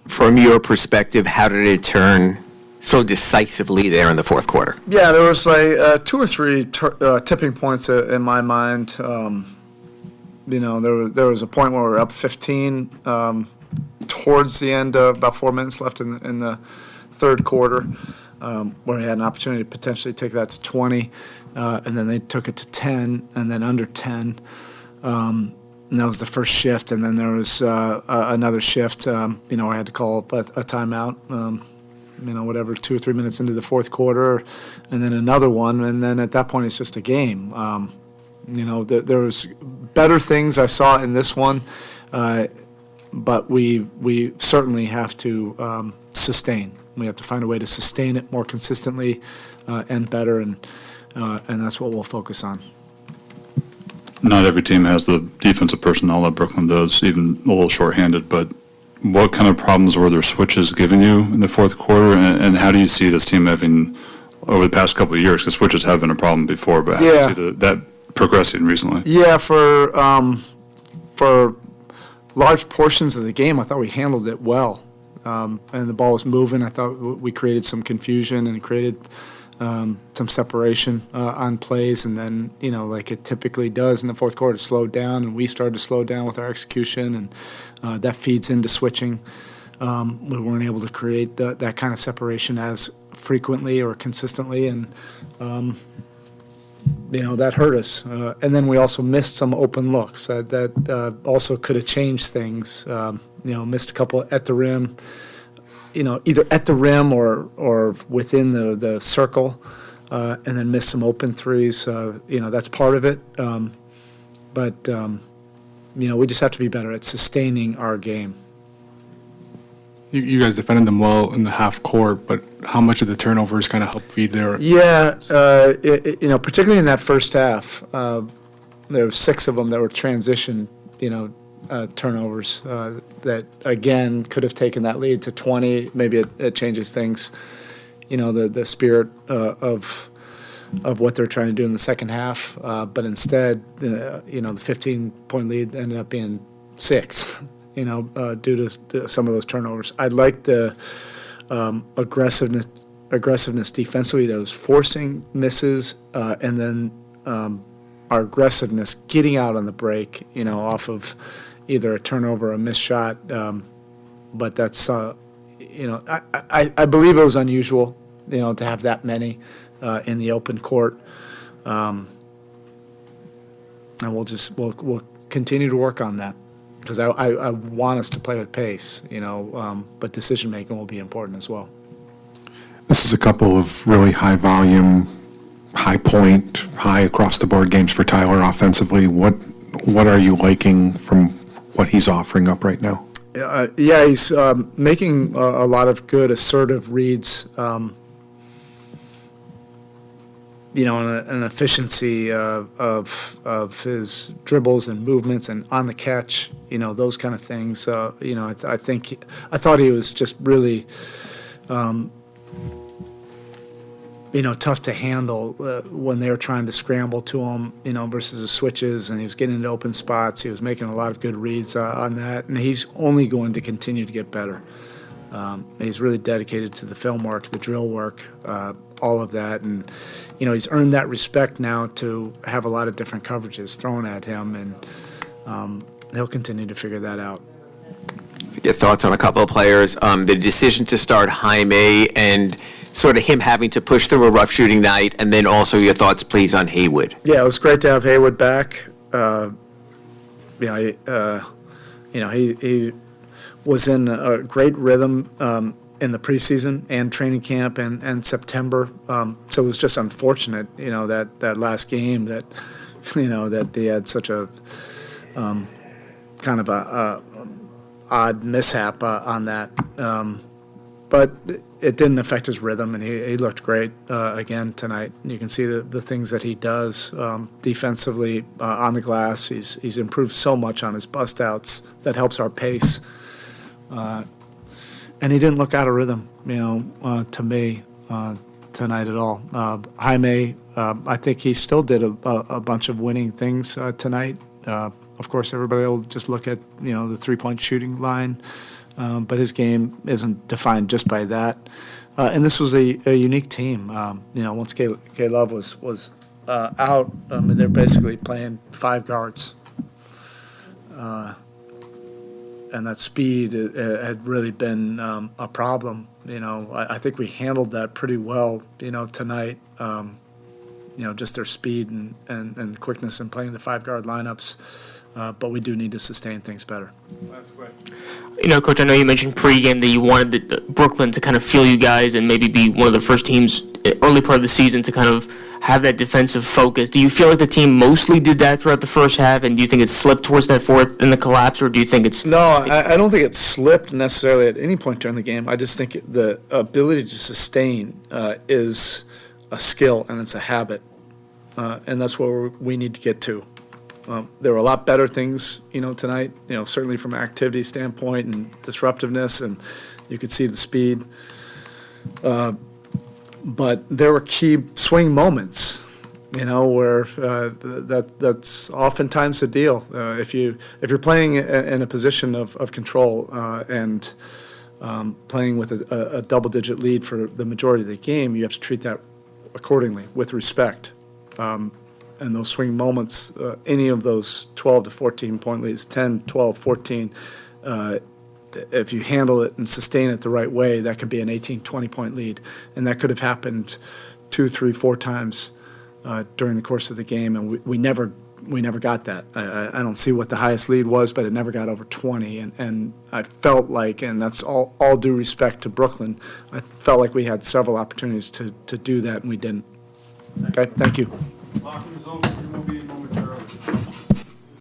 From your perspective, how did it turn so decisively there in the fourth quarter? Yeah, there was like two or three tipping points in my mind. There was a point where we were up 15 towards the end, about 4 minutes left in the third quarter, where we had an opportunity to potentially take that to 20, and then they took it to 10, and then under 10. And that was the first shift, and then there was another shift. I had to call up a timeout. 2 or 3 minutes into the fourth quarter, and then another one, and then at that point it's just a game. There was better things I saw in this one, but we certainly have to sustain. We have to find a way to sustain it more consistently and better, and that's what we'll focus on. Not every team has the defensive personnel that Brooklyn does, even a little shorthanded, but what kind of problems were their switches giving you in the fourth quarter, and how do you see this team having over the past couple of years? Because switches have been a problem before, but how do you see that progressing recently? Yeah, for large portions of the game, I thought we handled it well, and the ball was moving. I thought we created some confusion and created some separation on plays, and then, like it typically does in the fourth quarter, it slowed down, and we started to slow down with our execution, and that feeds into switching. We weren't able to create that kind of separation as frequently or consistently, and that hurt us. And then we also missed some open looks that also could have changed things. Missed a couple at the rim. Either at the rim or within the circle, and then miss some open threes. That's part of it. But we just have to be better at sustaining our game. You guys defended them well in the half court, but how much of the turnovers kind of help feed their? Yeah, particularly in that first half, there were 6 of them that were transition, turnovers that, again, could have taken that lead to 20. Maybe it changes things, the spirit of what they're trying to do in the second half. But instead, the 15-point lead ended up being 6, due to some of those turnovers. I like the aggressiveness defensively that was forcing misses, and then our aggressiveness getting out on the break, off of either a turnover or a missed shot. But that's, I believe it was unusual, to have that many in the open court. And we'll continue to work on that, because I want us to play with pace, but decision making will be important as well. This is a couple of really high volume, high point, high across the board games for Tyler offensively. What are you liking from what he's offering up right now? He's making a lot of good assertive reads, an efficiency of his dribbles and movements and on the catch, those kind of things. I thought he was just really tough to handle when they were trying to scramble to him, versus the switches, and he was getting into open spots. He was making a lot of good reads on that, and he's only going to continue to get better. He's really dedicated to the film work, the drill work, all of that, and he's earned that respect now to have a lot of different coverages thrown at him, and he'll continue to figure that out. Your thoughts on a couple of players, the decision to start Jaime and sort of him having to push through a rough shooting night, and then also your thoughts, please, on Haywood. Yeah, it was great to have Haywood back. He was in a great rhythm in the preseason and training camp and September. So it was just unfortunate, that last game that he had such a kind of a odd mishap on that. But it didn't affect his rhythm, and he looked great again tonight. You can see the things that he does defensively on the glass. He's improved so much on his bust outs. That helps our pace. And he didn't look out of rhythm, to me tonight at all. Jaime, I think he still did a bunch of winning things tonight. Of course, everybody will just look at the 3-point shooting line. but his game isn't defined just by that. And this was a unique team. Once K Love was out, they're basically playing 5 guards. And that speed had really been a problem. I think we handled that pretty well, tonight. Just their speed and quickness in playing the 5-guard lineups. But we do need to sustain things better. Coach, I know you mentioned pregame that you wanted Brooklyn to kind of feel you guys and maybe be one of the first teams early part of the season to kind of have that defensive focus. Do you feel like the team mostly did that throughout the first half, and do you think it slipped towards that fourth in the collapse, or do you think it's... No, I don't think it slipped necessarily at any point during the game. I just think the ability to sustain is a skill and it's a habit, and that's where we need to get to. There were a lot better things, tonight, certainly from an activity standpoint and disruptiveness, and you could see the speed. But there were key swing moments, where that's oftentimes the deal. If you're playing in a position of control and playing with a double-digit lead for the majority of the game, you have to treat that accordingly with respect. And those swing moments, any of those 12 to 14 point leads, 10, 12, 14, if you handle it and sustain it the right way, that could be an 18, 20 point lead. And that could have happened 2, 3, 4 times during the course of the game, and we never got that. I don't see what the highest lead was, but it never got over 20. And I felt like, and that's all due respect to Brooklyn, I felt like we had several opportunities to do that, and we didn't. Okay, thank you. Locker is open. We will be